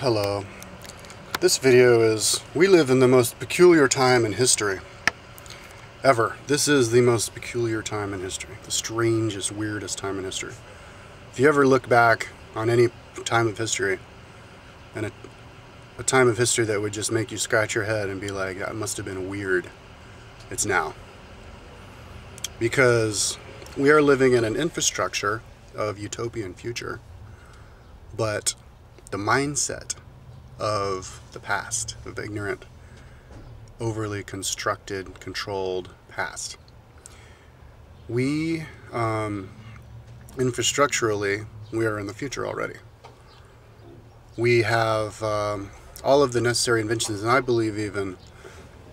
Hello. This video is, we live in the most peculiar time in history. Ever. This is the most peculiar time in history. The strangest, weirdest time in history. If you ever look back on any time of history, and a time of history that would just make you scratch your head and be like, that must have been weird, it's now. Because we are living in an infrastructure of utopian future, but the mindset of the past, of the ignorant, overly constructed, controlled past. We, infrastructurally, we are in the future already. We have all of the necessary inventions, and I believe even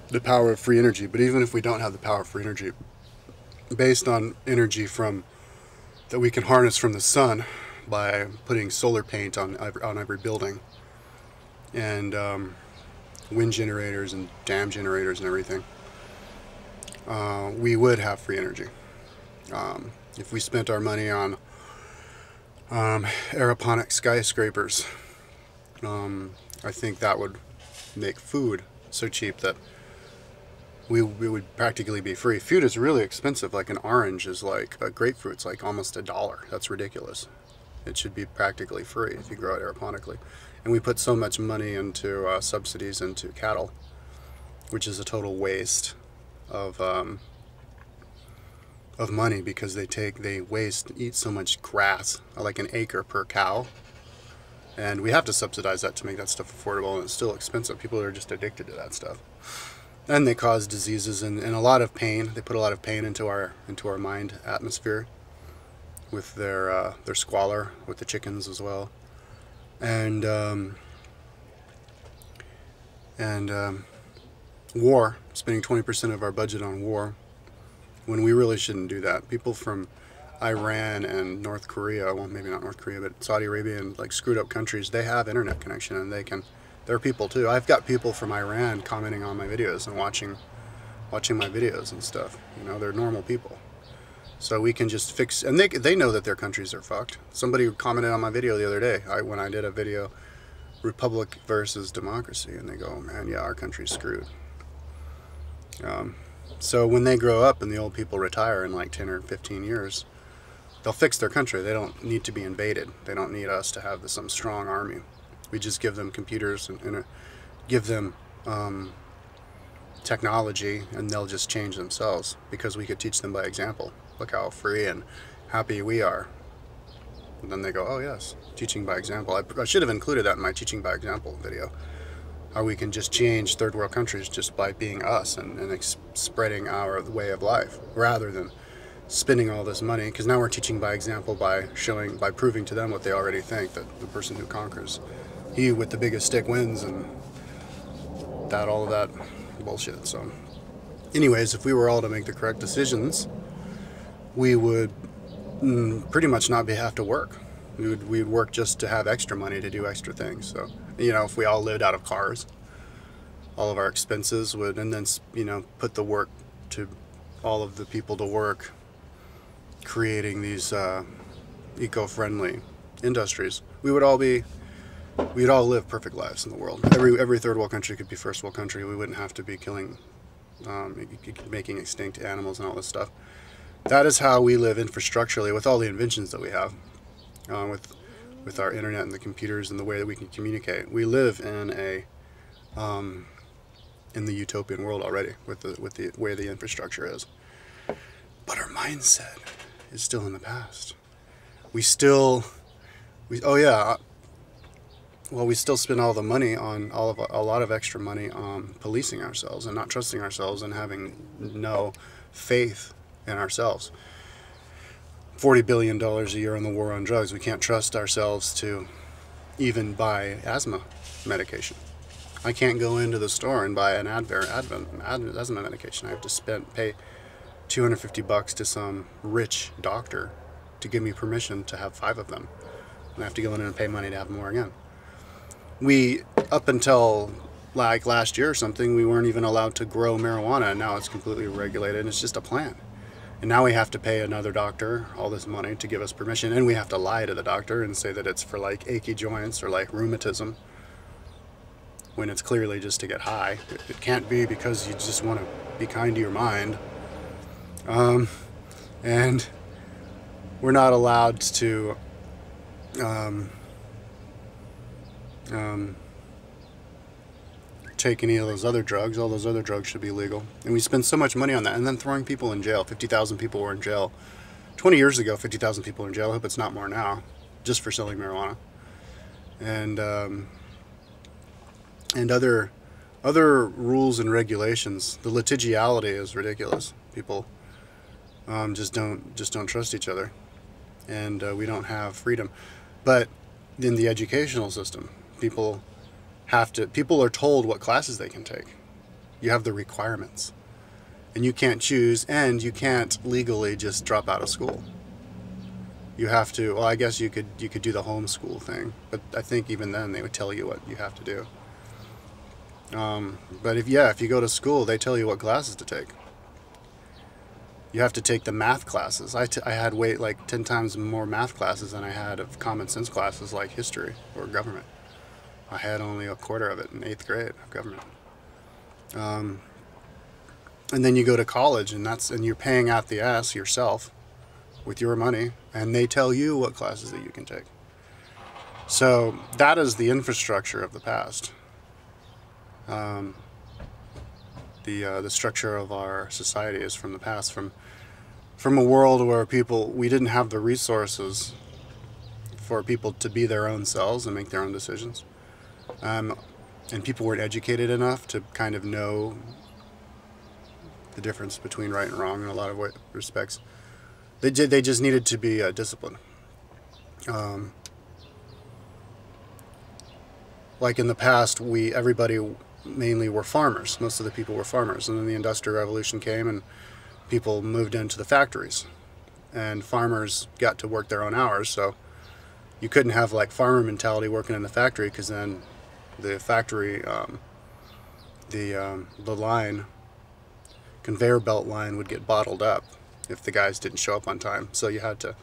the power of free energy. But even if we don't have the power of free energy, based on energy that we can harness from the sun by putting solar paint on every building, and wind generators and dam generators and everything, we would have free energy. If we spent our money on aeroponic skyscrapers, I think that would make food so cheap that we would practically be free. Food is really expensive. Like an orange is like, a grapefruit's like almost $1. That's ridiculous. It should be practically free if you grow it aeroponically. And we put so much money into subsidies into cattle, which is a total waste of money, because they eat so much grass, like an acre per cow. And we have to subsidize that to make that stuff affordable, and it's still expensive. People are just addicted to that stuff. And they cause diseases and a lot of pain. They put a lot of pain into our mind atmosphere with their squalor, with the chickens as well. And war, spending 20% of our budget on war, when we really shouldn't do that. People from Iran and North Korea, well, maybe not North Korea, but Saudi Arabia and like screwed up countries, they have internet connection, and they're people too. I've got people from Iran commenting on my videos and watching my videos and stuff. You know, they're normal people. So we can just fix, and they know that their countries are fucked. Somebody commented on my video the other day, when I did a video, Republic versus Democracy, and they go, man, yeah, our country's screwed. So when they grow up and the old people retire in like 10 or 15 years, they'll fix their country. They don't need to be invaded. They don't need us to have some strong army. We just give them computers and give them technology, and they'll just change themselves, because we could teach them by example. Look how free and happy we are. And then they go, oh yes, teaching by example. I should have included that in my teaching by example video. How we can just change third world countries just by being us and spreading our way of life, rather than spending all this money. Because now we're teaching by example, by proving to them what they already think, that the person who conquers, he with the biggest stick wins, and all of that bullshit. So anyways, if we were all to make the correct decisions, we would pretty much not have to work. We'd work just to have extra money to do extra things. So, you know, if we all lived out of cars, all of our expenses would, and then, you know, put the work to all of the people to work creating these eco-friendly industries, we'd all live perfect lives in the world. Every third world country could be first world country. We wouldn't have to be killing, making extinct animals and all this stuff. That is how we live infrastructurally, with all the inventions that we have, with our internet and the computers and the way that we can communicate. We live in the utopian world already, with the way the infrastructure is. But our mindset is still in the past. We still spend all the money on a lot of extra money on policing ourselves and not trusting ourselves and having no faith in ourselves. $40 billion a year on the war on drugs. We can't trust ourselves to even buy asthma medication. I can't go into the store and buy an asthma medication. I have to pay $250 to some rich doctor to give me permission to have 5 of them. And I have to go in and pay money to have more again. Up until like last year or something, we weren't even allowed to grow marijuana, and now it's completely regulated, and it's just a plant. And now we have to pay another doctor all this money to give us permission, and we have to lie to the doctor and say that it's for like achy joints or like rheumatism when it's clearly just to get high. It can't be because you just want to be kind to your mind. And we're not allowed to take any of those other drugs. All those other drugs should be legal. And we spend so much money on that. And then throwing people in jail. 50,000 people were in jail. 20 years ago, 50,000 people were in jail. I hope it's not more now, just for selling marijuana. And other rules and regulations. The litigiality is ridiculous. People just don't trust each other, and we don't have freedom. But in the educational system, people are told what classes they can take. You have the requirements, and you can't choose, and you can't legally just drop out of school. You have to. Well, I guess you could do the homeschool thing, but I think even then they would tell you what you have to do. But if you go to school, they tell you what classes to take. You have to take the math classes. I had like 10 times more math classes than I had of common sense classes like history or government. I had only a quarter of it in 8th grade of government. And then you go to college, and you're paying out the ass yourself with your money, and they tell you what classes that you can take. So that is the infrastructure of the past. The structure of our society is from the past, from a world where we didn't have the resources for people to be their own selves and make their own decisions, and people weren't educated enough to kind of know the difference between right and wrong in a lot of respects. They just needed to be disciplined. Like in the past, everybody mainly were farmers. Most of the people were farmers, and then the Industrial Revolution came, and people moved into the factories, and farmers got to work their own hours. So you couldn't have like farmer mentality working in the factory, because then the factory, the line, conveyor belt line would get bottled up if the guys didn't show up on time. So you had to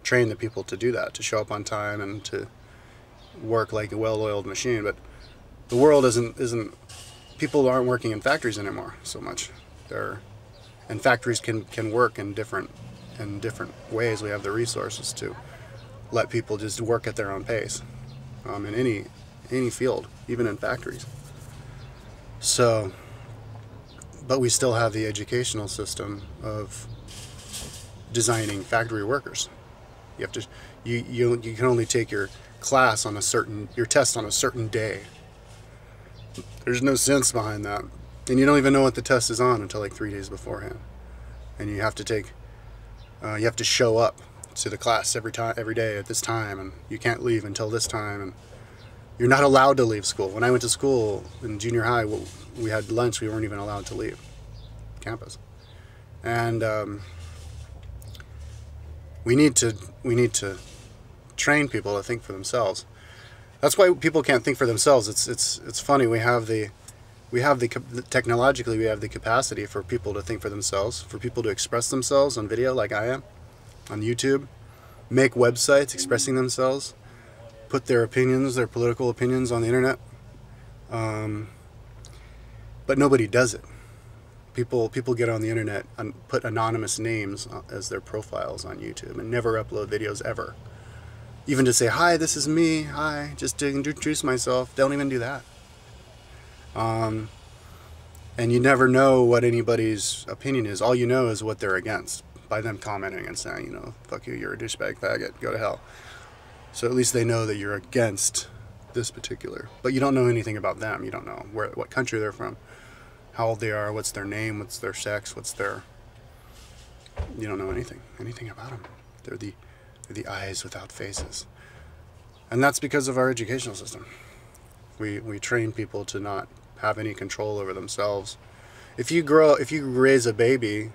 train the people to do that, to show up on time and to work like a well-oiled machine. But the world isn't people aren't working in factories anymore so much. And factories can work in different ways. We have the resources to let people just work at their own pace, in any field, even in factories. So, but we still have the educational system of designing factory workers. You have to you can only take your test on a certain day. There's no sense behind that. And you don't even know what the test is on until like 3 days beforehand. And you have to show up to the class every day at this time, and you can't leave until this time, and you're not allowed to leave school. When I went to school in junior high, we had lunch, we weren't even allowed to leave campus. And we need to train people to think for themselves. That's why people can't think for themselves. It's funny. Technologically we have the capacity for people to think for themselves, for people to express themselves on video like I am, on YouTube, make websites expressing themselves, put their opinions, their political opinions on the internet. But nobody does it. People get on the internet and put anonymous names as their profiles on YouTube and never upload videos ever. Even to say, hi, this is me, hi, just to introduce myself, don't even do that. And you never know what anybody's opinion is. All you know is what they're against by them commenting and saying, fuck you, you're a douchebag, faggot, go to hell. So at least they know that you're against this particular. But you don't know anything about them. You don't know what country they're from, how old they are, what's their name, what's their sex, you don't know anything about them. They're the eyes without faces. And that's because of our educational system. We train people to not have any control over themselves. If you raise a baby,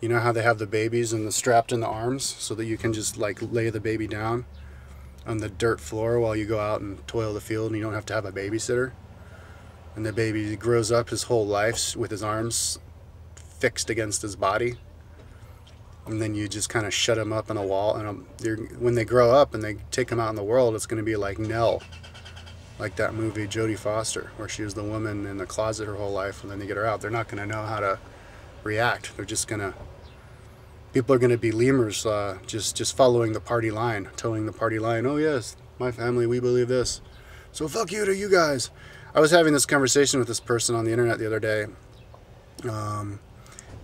you know how they have the babies strapped in the arms so that you can just like lay the baby down on the dirt floor while you go out and toil the field, and you don't have to have a babysitter. And the baby grows up his whole life with his arms fixed against his body. And then you just kind of shut them up in a wall. And when they grow up and they take them out in the world, it's going to be like Nell like that movie Jodie Foster, where she was the woman in the closet her whole life, and then they get her out. They're not going to know how to react. They're just going to, people are going to be lemurs, just following the party line, towing the party line. Oh yes, my family, we believe this, so fuck you to you guys. I was having this conversation with this person on the internet the other day.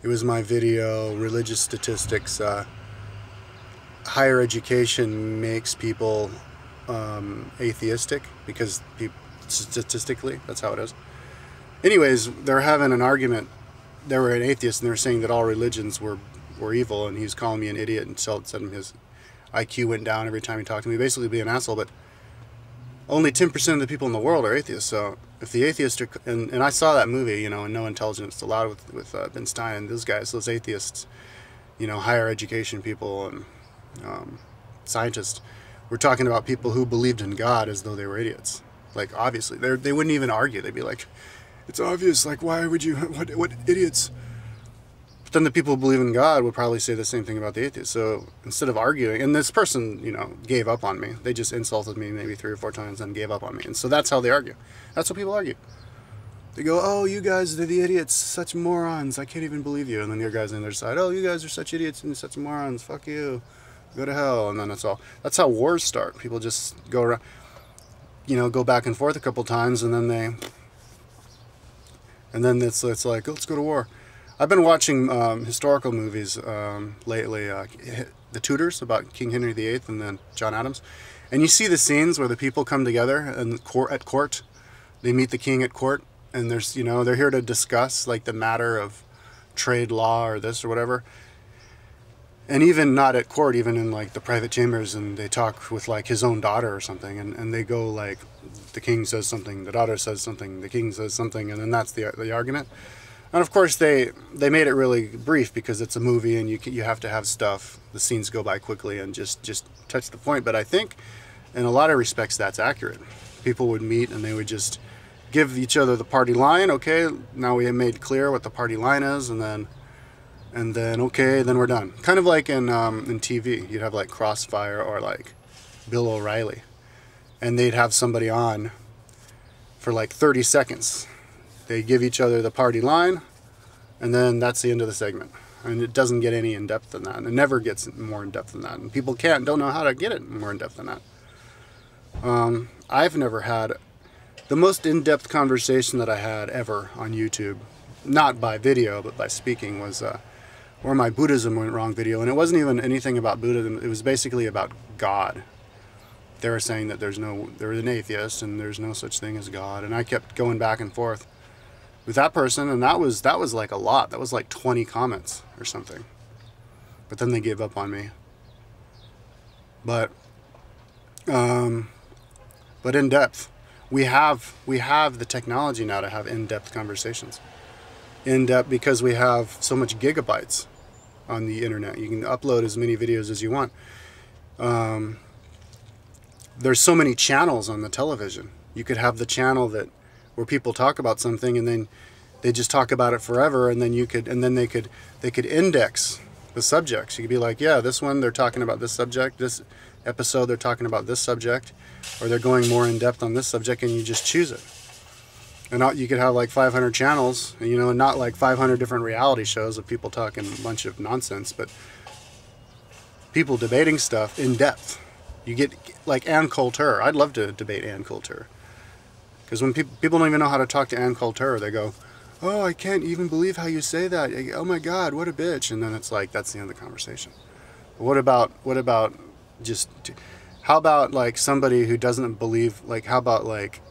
It was my video, religious statistics. Higher education makes people atheistic because statistically, that's how it is. Anyways, they're having an argument. They were an atheist, and they're saying that all religions were evil, and he's calling me an idiot, and said his IQ went down every time he talked to me, basically being an asshole. But only 10% of the people in the world are atheists. So if the atheists are, and I saw that movie, and No Intelligence Allowed with Ben Stein and those guys, those atheists, higher education people and scientists, were talking about people who believed in God as though they were idiots. Like, obviously, they wouldn't even argue. They'd be like, it's obvious, like, why would you, what idiots? But then the people who believe in God would probably say the same thing about the atheists. So instead of arguing, and this person, gave up on me. They just insulted me maybe 3 or 4 times and gave up on me. And so that's how they argue. That's how people argue. They go, oh, you guys are the idiots, such morons, I can't even believe you. And then your guys on the other side, oh, you guys are such idiots and such morons, fuck you, go to hell. And then that's all. That's how wars start. People just go around, go back and forth a couple times, and then it's like, let's go to war. I've been watching historical movies lately, The Tudors, about King Henry VIII and then John Adams. And you see the scenes where the people come together and at court. They meet the king at court, and there's, they're here to discuss like the matter of trade law or this or whatever. And even not at court, even in like the private chambers, and they talk with like his own daughter or something, and they go like, the king says something, the daughter says something, the king says something, and then that's the argument. And of course they made it really brief because it's a movie, and you have to have stuff, the scenes go by quickly and just touch the point. But I think in a lot of respects that's accurate. People would meet and they would just give each other the party line. Okay, now we have made clear what the party line is, and then okay, then we're done. Kind of like in TV, you'd have like Crossfire or like Bill O'Reilly, and they'd have somebody on for like 30 seconds. They give each other the party line, and then that's the end of the segment. And it doesn't get any in-depth than that. And it never gets more in-depth than that. And people don't know how to get it more in-depth than that. I've never had the most in-depth conversation that I had ever on YouTube, not by video, but by speaking, was where my Buddhism went wrong video. And it wasn't even anything about Buddhism. It was basically about God. They were saying that they're an atheist and there's no such thing as God. And I kept going back and forth with that person, and that was like a lot. That was like 20 comments or something. But then they gave up on me. But in depth, we have the technology now to have in-depth conversations. In depth because we have so much gigabytes on the internet. You can upload as many videos as you want. There's so many channels on the television. You could have the channel where people talk about something, and then they just talk about it forever, and then they could index the subjects. You could be like, yeah, this one they're talking about this subject, this episode they're talking about this subject, or they're going more in depth on this subject, and you just choose it. And you could have like 500 channels, not like 500 different reality shows of people talking a bunch of nonsense, but people debating stuff in depth. You get like Ann Coulter. I'd love to debate Ann Coulter. Because when people don't even know how to talk to Ann Coulter, they go, oh, I can't even believe how you say that. Oh my God, what a bitch. And then it's like, that's the end of the conversation. But what about how about like somebody who doesn't believe, like, how about like,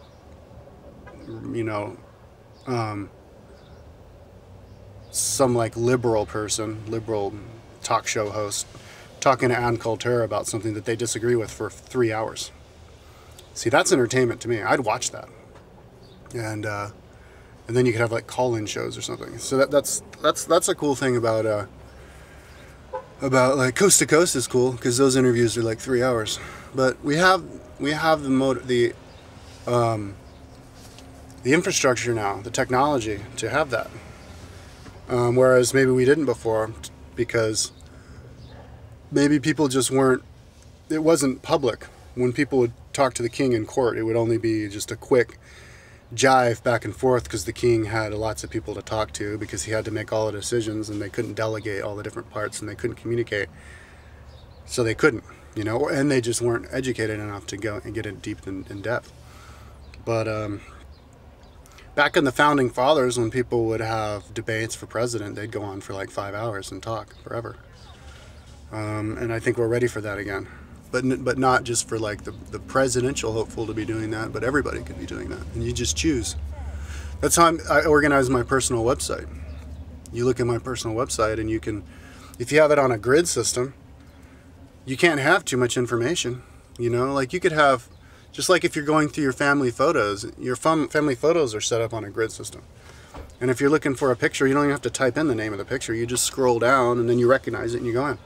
some like liberal talk show host talking to Ann Coulter about something that they disagree with for 3 hours. See, that's entertainment to me. I'd watch that. And then you could have like call-in shows or something. So that's a cool thing about like Coast to Coast is cool, because those interviews are like 3 hours. But we have the infrastructure now, the technology to have that. Whereas maybe we didn't before, because maybe people just weren't. It wasn't public when people would talk to the king in court, it would only be just a quick jive back and forth, because the king had lots of people to talk to, because he had to make all the decisions, and they couldn't delegate all the different parts, and they couldn't communicate, so they couldn't, you know, and they just weren't educated enough to go and get in deep in depth. But back in the founding fathers, when people would have debates for president, they'd go on for like 5 hours and talk forever. And I think we're ready for that again. But not just for like the presidential hopeful to be doing that, but everybody could be doing that. And you just choose. That's how I organize my personal website. You look at my personal website, and you can, if you have it on a grid system, you can't have too much information. You know, like you could have, just like if you're going through your family photos are set up on a grid system. And if you're looking for a picture, you don't even have to type in the name of the picture. You just scroll down, and then you recognize it, and you go in.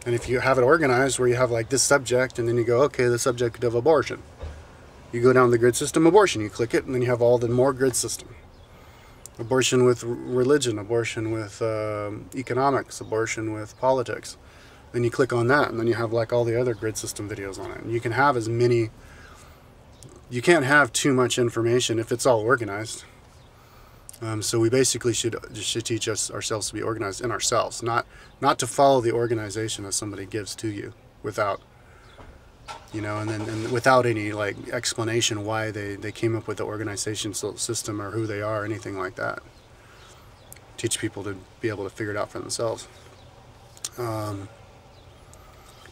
And if you have it organized where you have like this subject, and then you go, okay, the subject of abortion. You go down the grid system, abortion, you click it, and then you have all the more grid system. Abortion with religion, abortion with economics, abortion with politics. Then you click on that, and then you have like all the other grid system videos on it. And you can have as many, you can't have too much information if it's all organized. So we basically should teach ourselves to be organized in ourselves, not to follow the organization that somebody gives to you without, you know, and without any like explanation why they came up with the organization system or who they are or anything like that. Teach people to be able to figure it out for themselves.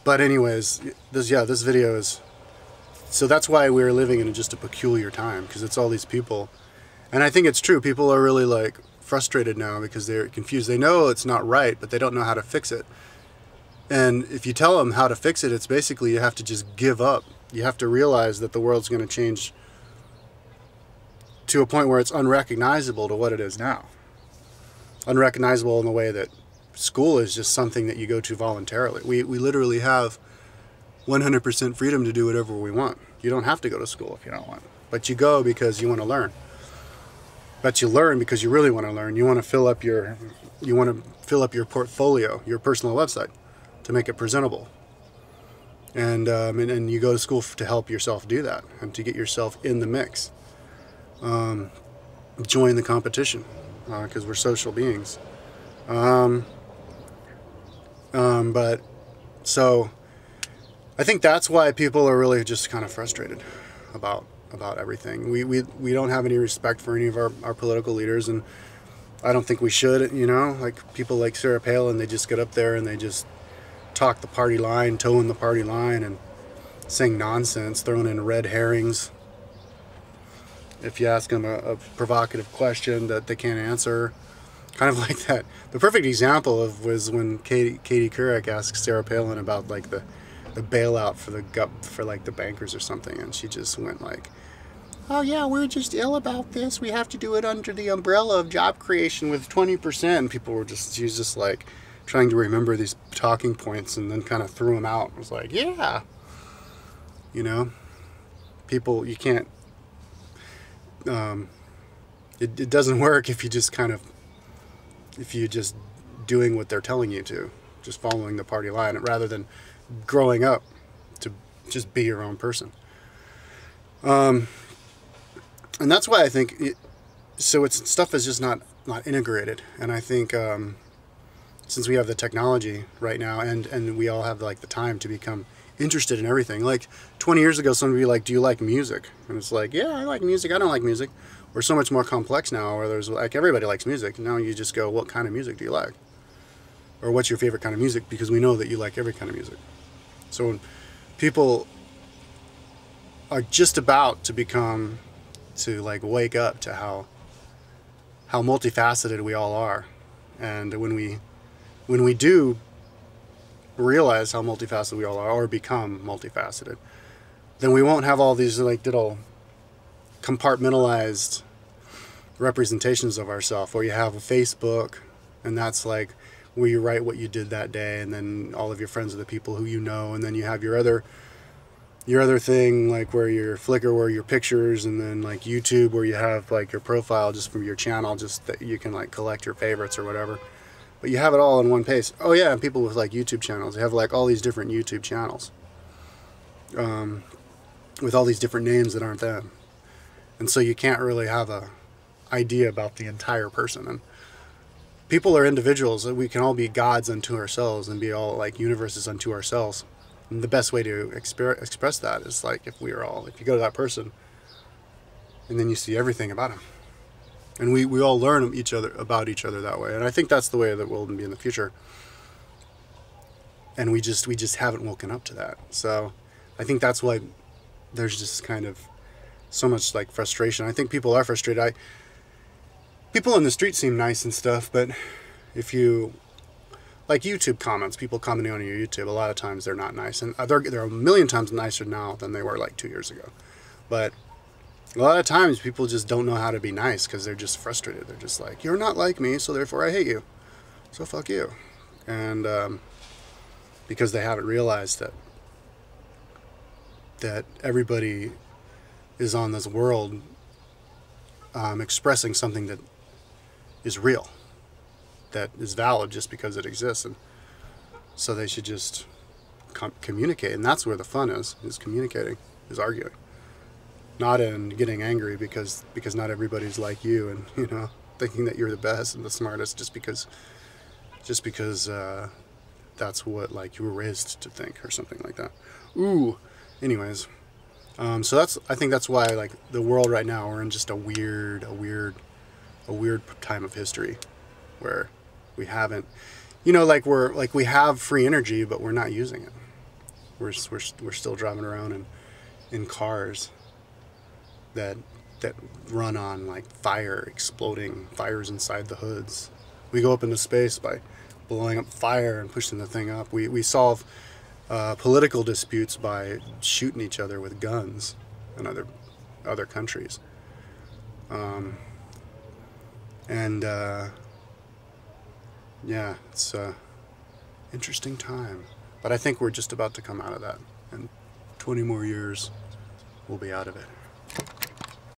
But anyways, this video is, so that's why we're living in just a peculiar time, because it's all these people. And I think it's true. People are really like frustrated now because they're confused. They know it's not right, but they don't know how to fix it. And if you tell them how to fix it, it's basically you have to just give up. You have to realize that the world's going to change to a point where it's unrecognizable to what it is now. Unrecognizable in the way that school is just something that you go to voluntarily. We literally have 100% freedom to do whatever we want. You don't have to go to school if you don't want. But you go because you want to learn. But you learn because you really want to learn. You want to fill up your portfolio, your personal website, to make it presentable. And you go to school to help yourself do that and to get yourself in the mix. Join the competition, because we're social beings. But so I think that's why people are really just kind of frustrated about everything. We don't have any respect for any of our political leaders, and I don't think we should, you know, like people like Sarah Palin, they just get up there and they just talk the party line, towing the party line, and saying nonsense, throwing in red herrings. If you ask them a provocative question that they can't answer, kind of like that. The perfect example was when Katie Couric asked Sarah Palin about like the bailout for like the bankers or something, and she just went like, oh yeah, we're just ill about this. We have to do it under the umbrella of job creation with 20%. And people were she was just like trying to remember these talking points, and then kind of threw them out. It was like, yeah, you know, people, you can't, it doesn't work if you just doing what they're telling you to, just following the party line, rather than growing up to just be your own person. And that's why I think stuff is just not integrated. And I think since we have the technology right now, and we all have like the time to become interested in everything. Like 20 years ago, somebody would be like, do you like music? And it's like, yeah, I like music. I don't like music. We're so much more complex now, where there's like, everybody likes music. Now you just go, what kind of music do you like? Or what's your favorite kind of music? Because we know that you like every kind of music. So when people are just about to like wake up to how multifaceted we all are, and when we do realize how multifaceted we all are, or become multifaceted, then we won't have all these like little compartmentalized representations of ourselves, where you have a Facebook, and that's like where you write what you did that day, and then all of your friends are the people who you know, and then you have your other thing, like where your Flickr, where your pictures, and then like YouTube, where you have like your profile just from your channel, just that you can like collect your favorites or whatever. But you have it all in one place. Oh yeah, and people with like YouTube channels, they have like all these different YouTube channels. with all these different names that aren't them. And so you can't really have a idea about the entire person. And people are individuals. We can all be gods unto ourselves and be all like universes unto ourselves. And the best way to express that is like if you go to that person and then you see everything about him. And we all learn about each other that way. And I think that's the way that we'll be in the future. And we just haven't woken up to that. So I think that's why there's just kind of so much like frustration. I think people are frustrated. People in the street seem nice and stuff, but if you like YouTube comments, people commenting on your YouTube, a lot of times they're not nice, and they're a million times nicer now than they were like 2 years ago. But a lot of times people just don't know how to be nice because they're just frustrated. They're just like, you're not like me, so therefore I hate you, so fuck you. And because they haven't realized that everybody is on this world expressing something that is real, that is valid just because it exists. And so they should just communicate, and that's where the fun is communicating, is arguing, not in getting angry because not everybody's like you, and thinking that you're the best and the smartest just because that's what like you were raised to think or something like that. Ooh. Anyways, so I think that's why like the world right now, we're in just a weird time of history where we haven't, we have free energy, but we're not using it. We're still driving around in cars that run on like exploding fires inside the hoods. We go up into space by blowing up fire and pushing the thing up. We solve political disputes by shooting each other with guns in other countries. Yeah, it's an interesting time. But I think we're just about to come out of that. And 20 more years, we'll be out of it.